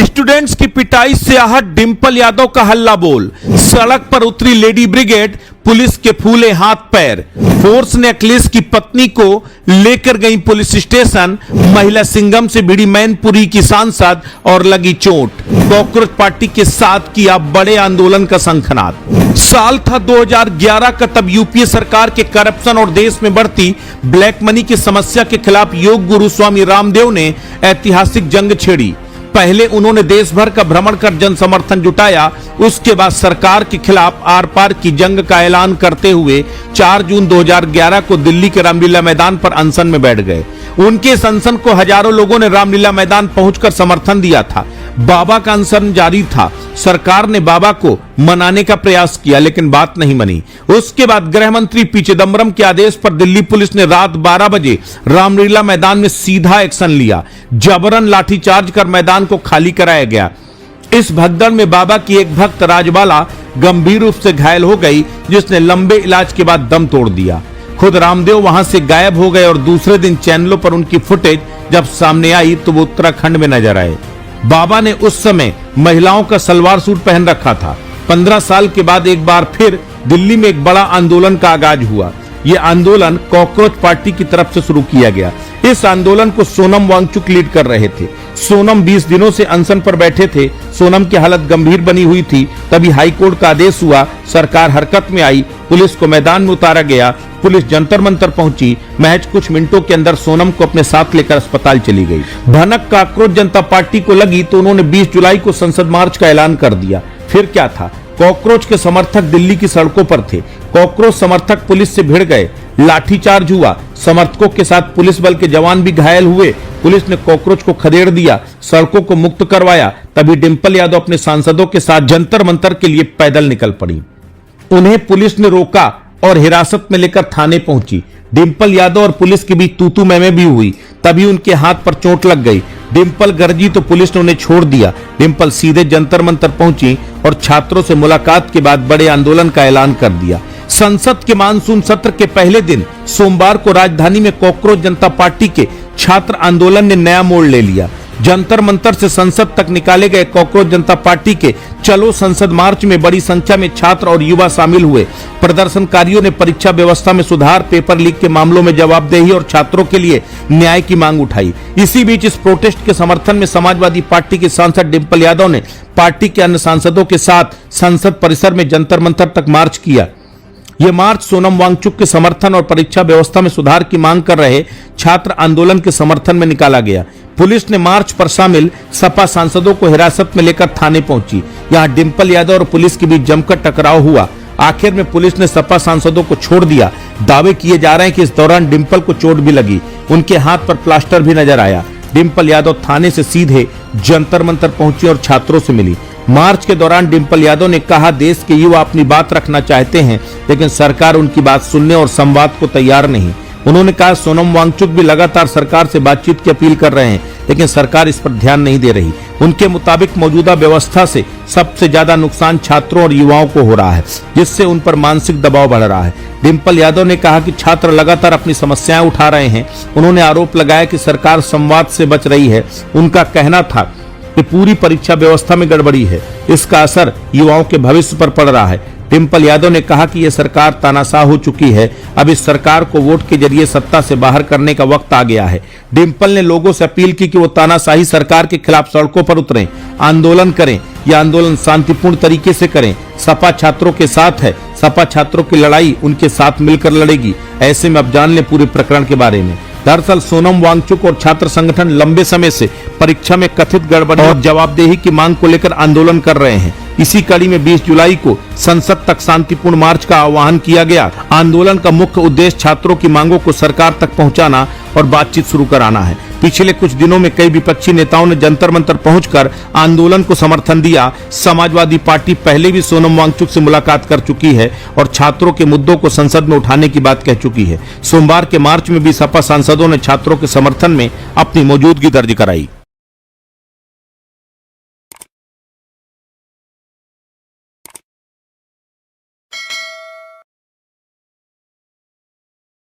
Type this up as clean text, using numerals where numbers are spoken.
Students की पिटाई से आहत डिंपल यादव का हल्ला बोल। सड़क पर उतरी लेडी ब्रिगेड, पुलिस के फूले हाथ पैर। फोर्स ने अखिलेश की पत्नी को लेकर गई पुलिस स्टेशन। महिला सिंघम से भिड़ी मैनपुरी की सांसद और लगी चोट। कॉकरोच पार्टी के साथ किया बड़े आंदोलन का शंखनाद। साल था 2011 का, तब यूपीए सरकार के करप्शन और देश में बढ़ती ब्लैक मनी की समस्या के खिलाफ योग गुरु स्वामी रामदेव ने ऐतिहासिक जंग छेड़ी। पहले उन्होंने देश भर का भ्रमण कर जन समर्थन जुटाया। उसके बाद सरकार के खिलाफ आर पार की जंग का ऐलान करते हुए 4 जून 2011 को दिल्ली के रामलीला मैदान पर अनशन में बैठ गए। उनके इस अनशन को हजारों लोगों ने रामलीला मैदान पहुंचकर समर्थन दिया था। बाबा का अनशन जारी था। सरकार ने बाबा को मनाने का प्रयास किया, लेकिन बात नहीं बनी। उसके बाद गृह मंत्री पी चिदंबरम के आदेश पर दिल्ली पुलिस ने रात 12 बजे रामलीला मैदान में सीधा एक्शन लिया। जबरन लाठीचार्ज कर मैदान को खाली कराया गया। इस भगदड़ में बाबा की एक भक्त राजबाला गंभीर रूप से घायल हो गई, जिसने लंबे इलाज के बाद दम तोड़ दिया। खुद रामदेव वहां से गायब हो गए और दूसरे दिन चैनलों पर उनकी फुटेज जब सामने आई तो वो उत्तराखंड में नजर आए। बाबा ने उस समय महिलाओं का सलवार सूट पहन रखा था। 15 साल के बाद एक बार फिर दिल्ली में एक बड़ा आंदोलन का आगाज हुआ। यह आंदोलन कॉकरोच पार्टी की तरफ से शुरू किया गया। इस आंदोलन को सोनम वांगचुक लीड कर रहे थे। सोनम 20 दिनों से अनशन पर बैठे थे। सोनम की हालत गंभीर बनी हुई थी। तभी हाईकोर्ट का आदेश हुआ, सरकार हरकत में आई, पुलिस को मैदान में उतारा गया। पुलिस जंतर मंतर पहुंची। महज कुछ मिनटों के अंदर सोनम को अपने साथ लेकर अस्पताल चली गई। भनक कॉकरोच जनता पार्टी को लगी तो उन्होंने 20 जुलाई को संसद मार्च का ऐलान कर दिया। फिर क्या था, कॉकरोच के समर्थक दिल्ली की सड़कों पर थे। कॉकरोच समर्थक पुलिस से भिड़ गए। लाठीचार्ज हुआ। समर्थकों के साथ पुलिस बल के जवान भी घायल हुए। पुलिस ने कॉकरोच को खदेड़ दिया, सड़कों को मुक्त करवाया। तभी डिंपल यादव अपने सांसदों के साथ जंतर मंतर के लिए पैदल निकल पड़ी। उन्हें पुलिस ने रोका और हिरासत में लेकर थाने पहुंची। डिंपल यादव और पुलिस के बीच तू-तू मैं-मैं भी हुई। तभी उनके हाथ पर चोट लग गई। डिंपल गरजी तो पुलिस ने उन्हें छोड़ दिया। डिंपल सीधे जंतर मंतर पहुंची और छात्रों से मुलाकात के बाद बड़े आंदोलन का ऐलान कर दिया। संसद के मानसून सत्र के पहले दिन सोमवार को राजधानी में कॉकरोच जनता पार्टी के छात्र आंदोलन ने नया मोड़ ले लिया। जंतर मंतर से संसद तक निकाले गए कॉकरोच जनता पार्टी के चलो संसद मार्च में बड़ी संख्या में छात्र और युवा शामिल हुए। प्रदर्शनकारियों ने परीक्षा व्यवस्था में सुधार, पेपर लीक के मामलों में जवाबदेही और छात्रों के लिए न्याय की मांग उठाई। इसी बीच इस प्रोटेस्ट के समर्थन में समाजवादी पार्टी के सांसद डिंपल यादव ने पार्टी के अन्य सांसदों के साथ संसद परिसर में जंतर मंतर तक मार्च किया। यह मार्च सोनम वांगचुक के समर्थन और परीक्षा व्यवस्था में सुधार की मांग कर रहे छात्र आंदोलन के समर्थन में निकाला गया। पुलिस ने मार्च पर शामिल सपा सांसदों को हिरासत में लेकर थाने पहुंची। यहां डिंपल यादव और पुलिस के बीच जमकर टकराव हुआ। आखिर में पुलिस ने सपा सांसदों को छोड़ दिया। दावे किए जा रहे हैं कि इस दौरान डिंपल को चोट भी लगी। उनके हाथ पर प्लास्टर भी नजर आया। डिंपल यादव थाने से सीधे जंतर मंतर पहुंची और छात्रों से मिली। मार्च के दौरान डिंपल यादव ने कहा, देश के युवा अपनी बात रखना चाहते हैं, लेकिन सरकार उनकी बात सुनने और संवाद को तैयार नहीं। उन्होंने कहा, सोनम वांगचुक भी लगातार सरकार से बातचीत की अपील कर रहे हैं, लेकिन सरकार इस पर ध्यान नहीं दे रही। उनके मुताबिक मौजूदा व्यवस्था से सबसे ज्यादा नुकसान छात्रों और युवाओं को हो रहा है, जिससे उन पर मानसिक दबाव बढ़ रहा है। डिंपल यादव ने कहा कि छात्र लगातार अपनी समस्याएं उठा रहे हैं। उन्होंने आरोप लगाया कि सरकार संवाद से बच रही है। उनका कहना था कि पूरी परीक्षा व्यवस्था में गड़बड़ी है। इसका असर युवाओं के भविष्य पर पड़ रहा है। डिंपल यादव ने कहा कि यह सरकार तानाशाह हो चुकी है। अब इस सरकार को वोट के जरिए सत्ता से बाहर करने का वक्त आ गया है। डिंपल ने लोगों से अपील की कि वो तानाशाही सरकार के खिलाफ सड़कों पर उतरें, आंदोलन करें। यह आंदोलन शांतिपूर्ण तरीके से करें। सपा छात्रों के साथ है। सपा छात्रों की लड़ाई उनके साथ मिलकर लड़ेगी। ऐसे में अब जान लें पूरे प्रकरण के बारे में। दरअसल सोनम वांगचुक और छात्र संगठन लंबे समय से परीक्षा में कथित गड़बड़ी और जवाबदेही की मांग को लेकर आंदोलन कर रहे हैं। इसी कड़ी में 20 जुलाई को संसद तक शांतिपूर्ण मार्च का आह्वान किया गया। आंदोलन का मुख्य उद्देश्य छात्रों की मांगों को सरकार तक पहुंचाना और बातचीत शुरू कराना है। पिछले कुछ दिनों में कई विपक्षी नेताओं ने जंतर मंतर पहुंचकर आंदोलन को समर्थन दिया। समाजवादी पार्टी पहले भी सोनम वांगचुक से मुलाकात कर चुकी है और छात्रों के मुद्दों को संसद में उठाने की बात कह चुकी है। सोमवार के मार्च में भी सपा सांसदों ने छात्रों के समर्थन में अपनी मौजूदगी दर्ज कराई।